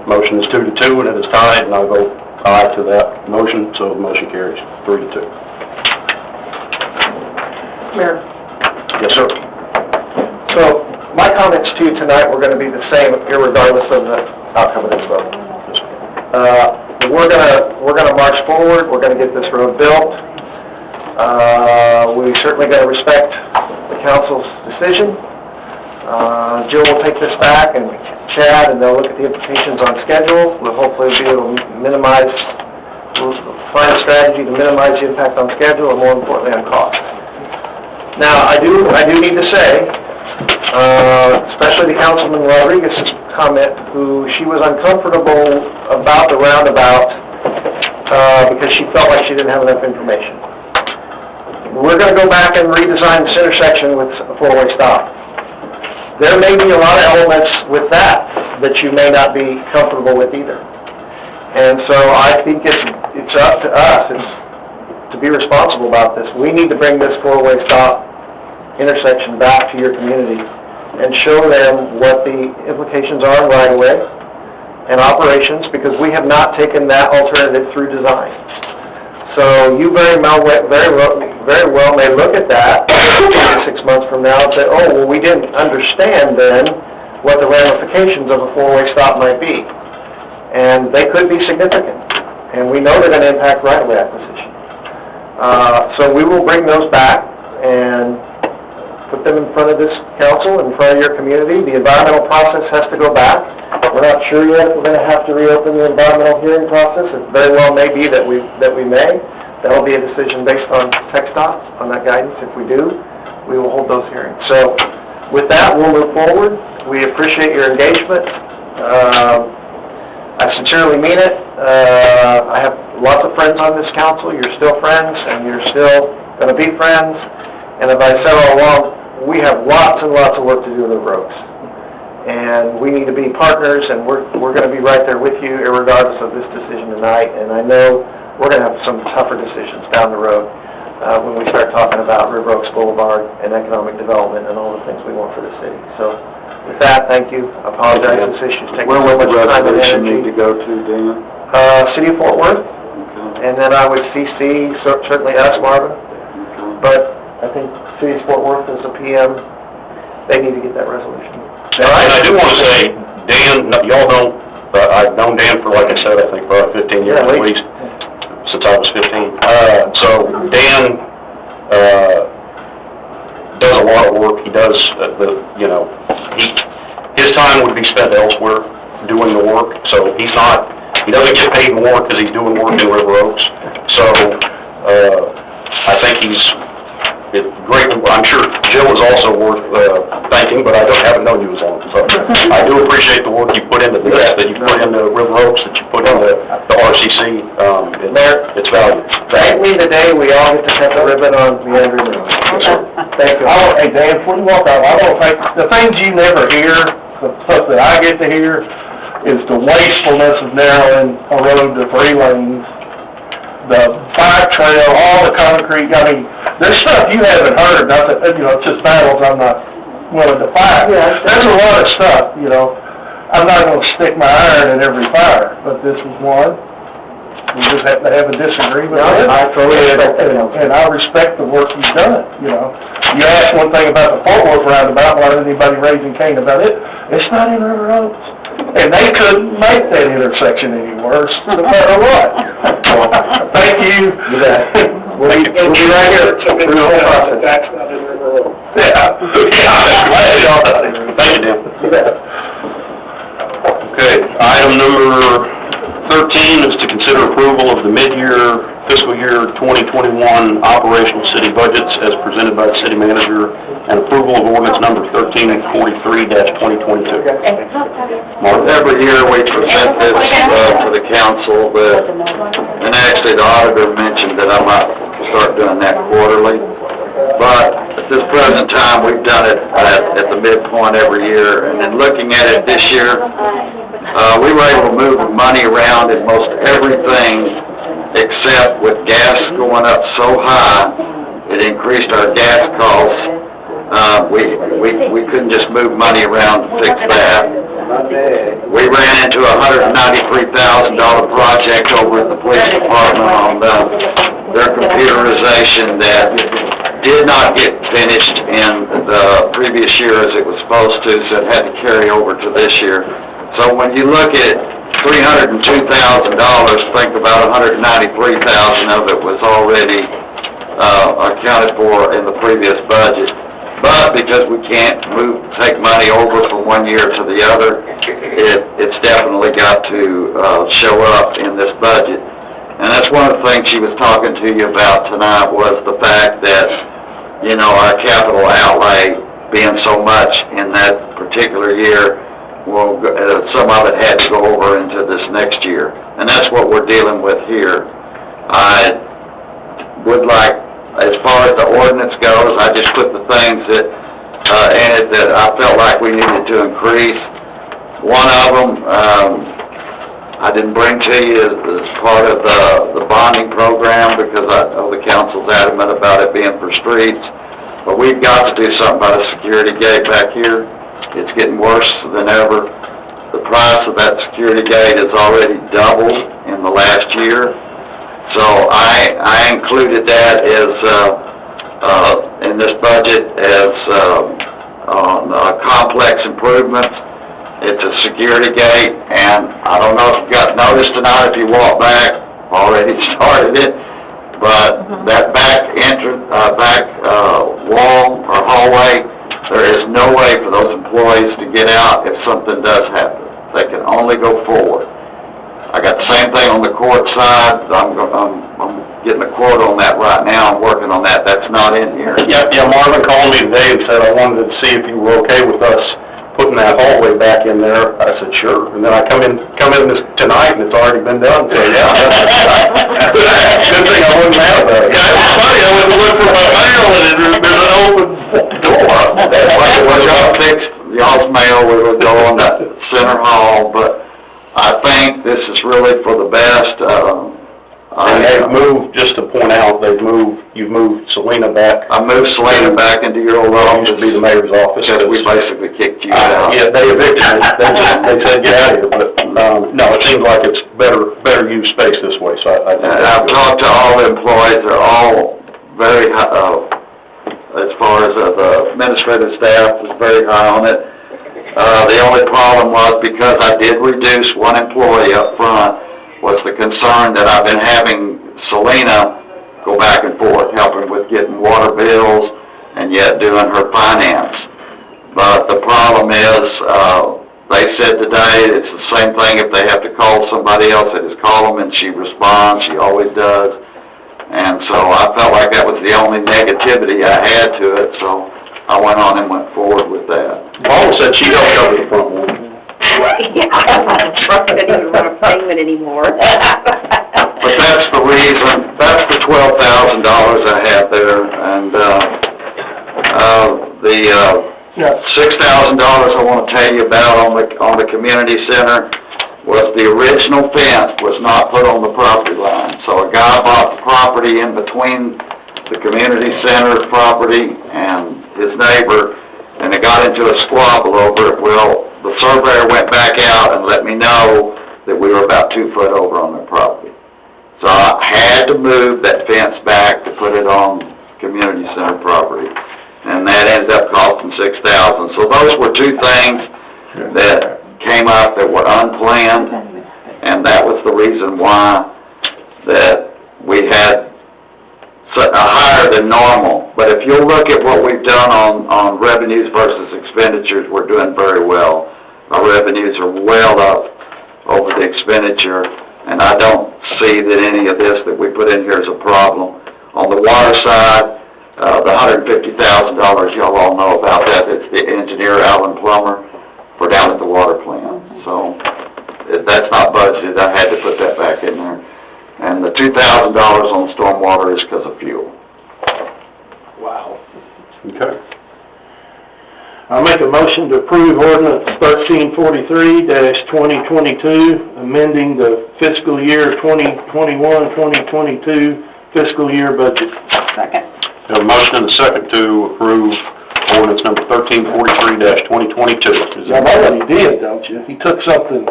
Motion is 2-2, and it is tied, and I vote aye to that motion, so the motion carries 3-2. Mayor. Yes, sir. So my comments to you tonight were going to be the same, irregardless of the outcome of this vote. We're gonna march forward. We're going to get this road built. We certainly got to respect the council's decision. Jill will take this back and Chad, and they'll look at the implications on schedule. We'll hopefully be able to we'll find a strategy to minimize the impact on schedule and, more importantly, on cost. Now, I do need to say, especially the Councilman Rodriguez's comment, she was uncomfortable about the roundabout because she felt like she didn't have enough information. We're going to go back and redesign this intersection with a four-way stop. There may be a lot of elements with that you may not be comfortable with either. And so I think it's up to us to be responsible about this. We need to bring this four-way stop intersection back to your community and show them what the implications are in right-of-way and operations, because we have not taken that alternative through design. So you very well may look at that 6 months from now and say, oh, well, we didn't understand then what the ramifications of a four-way stop might be. And they could be significant. And we know they're going to impact right-of-way acquisition. So we will bring those back and put them in front of this council, in front of your community. The environmental process has to go back. We're not sure yet if we're going to have to reopen the environmental hearing process. It very well may be that we may. That'll be a decision based on TxDOT, on that guidance. If we do, we will hold those hearings. So with that, we'll move forward. We appreciate your engagement. I sincerely mean it. I have lots of friends on this council. You're still friends, and you're still going to be friends. And as I said all along, we have lots and lots of work to do with the roads. And we need to be partners, and we're going to be right there with you, regardless of this decision tonight. And I know we're going to have some tougher decisions down the road when we start talking about River Oaks Boulevard and economic development and all the things we want for the city. So with that, thank you. I apologize for this issue's taking so much time and energy. Need to go to, Dan? City of Fort Worth, and then I would CC certainly us, Marvin. But I think City of Fort Worth is a PM. They need to get that resolution. All right, I do want to say, Dan, y'all don't, I've known Dan for, like I said, I think about 15 years at least, since I was 15. So Dan does a lot of work. He does, his time would be spent elsewhere doing the work. So he doesn't get paid more because he's doing work in River Oaks. So I think he's great. I'm sure Jill is also worth thanking, but I haven't known you as long. So I do appreciate the work you put into this, that you put into River Oaks, that you put into the RCC. It's valuable. Thank me the day we all get to cut the ribbon on the Andrew Road. Thank you. Hey, Dan, before you walk out, I don't think, the things you never hear, the stuff that I get to hear, is the wastefulness of narrowing a road to 3 lanes, the bike trail, all the concrete. I mean, there's stuff you haven't heard, not that, it's just battles I'm not willing to fight. Yeah, there's a lot of stuff, I'm not going to stick my iron in every fire, but this is one. We just have to have a disagreement. No, I totally respect it. And I respect the work you've done, You asked one thing about the Fort Worth roundabout, why isn't anybody raising Cain about it? It's not in River Oaks. And they couldn't make that intersection any worse, no matter what. Thank you. We'll be right here. That's not in River Oaks. Yeah. Thank you, Dan. Okay, item number 13 is to consider approval of the mid-year fiscal year 2021 operational city budgets as presented by the city manager, and approval of ordinance number 1343-2022. Every year we present this to the council, and actually the auditor mentioned that I might start doing that quarterly. But at this present time, we've done it at the midpoint every year, and then looking at it this year, we were able to move money around in most everything except with gas going up so high, it increased our gas costs. We couldn't just move money around to fix that. we ran into a $193,000 project over at the police department on their computerization that did not get finished in the previous year as it was supposed to, so it had to carry over to this year. So when you look at $302,000, think about $193,000 of it was already accounted for in the previous budget. But because we can't take money over from one year to the other, it's definitely got to show up in this budget. And that's one of the things she was talking to you about tonight was the fact that, you know, our capital outlay being so much in that particular year, well, some of it had to go over into this next year. And that's what we're dealing with here. I would like, as far as the ordinance goes, I just put the things that, in it that I felt like we needed to increase. One of them, I didn't bring to you as part of the bonding program because I know the council's adamant about it being for streets. But we've got to do something about a security gate back here. It's getting worse than ever. The price of that security gate has already doubled in the last year. So I included that as, in this budget as, on complex improvements. It's a security gate, and I don't know if you got noticed tonight if you walk back, already started it, but that back entrance, wall or hallway, there is no way for those employees to get out if something does happen. They can only go forward. I got the same thing on the court side. I'm getting a quote on that right now. I'm working on that. That's not in here. Yeah, Marvin called me today and said I wanted to see if you were okay with us putting that hallway back in there. I said, sure. And then I come in this tonight and it's already been done, so yeah. Good thing I wasn't mad about it. Yeah, it's funny, I went to look for my mail and there's an open door. That's like when y'all fixed y'all's mail, we would go on that center hall, but I think this is really for the best. And they've moved, just to point out, you've moved Selena back. I moved Selena back into your old office. Used to be the mayor's office. Because we basically kicked you out. Yeah, they evicted me. They said get out of here, but, no, it seems like it's better use space this way, so I think. And I've talked to all the employees, they're all very high, as far as the administrative staff is very high on it. The only problem was because I did reduce one employee up front, was the concern that I've been having Selena go back and forth, helping with getting water bills and yet doing her finance. But the problem is, they said today it's the same thing if they have to call somebody else, they just call them and she responds, she always does. And so I felt like that was the only negativity I had to it, so I went on and went forward with that. Paula said she don't cover the front one. Yeah, I don't even want a payment anymore. But that's the reason, that's the $12,000 I have there, and, the, $6,000 I want to tell you about on the community center was the original fence was not put on the property line. So a guy bought the property in between the community center property and his neighbor, and they got into a squabble over it. Well, the surveyor went back out and let me know that we were about 2 foot over on their property. So I had to move that fence back to put it on community center property. And that ended up costing $6,000. So those were two things that came up that were unplanned, and that was the reason why that we had a higher than normal. But if you look at what we've done on revenues versus expenditures, we're doing very well. Our revenues are well up over the expenditure, and I don't see that any of this that we put in here is a problem. On the water side, the $150,000, y'all all know about that. It's the engineer, Alan Plummer, for down at the water plant. So that's not budgeted. I had to put that back in there. And the $2,000 on stormwater is because of fuel. Wow. Okay. I make a motion to approve ordinance 1343-2022, amending the fiscal year 2021-2022 fiscal year budget. Second. Have a motion and a second to approve ordinance number 1343-2022. You know what he did, don't you? He took something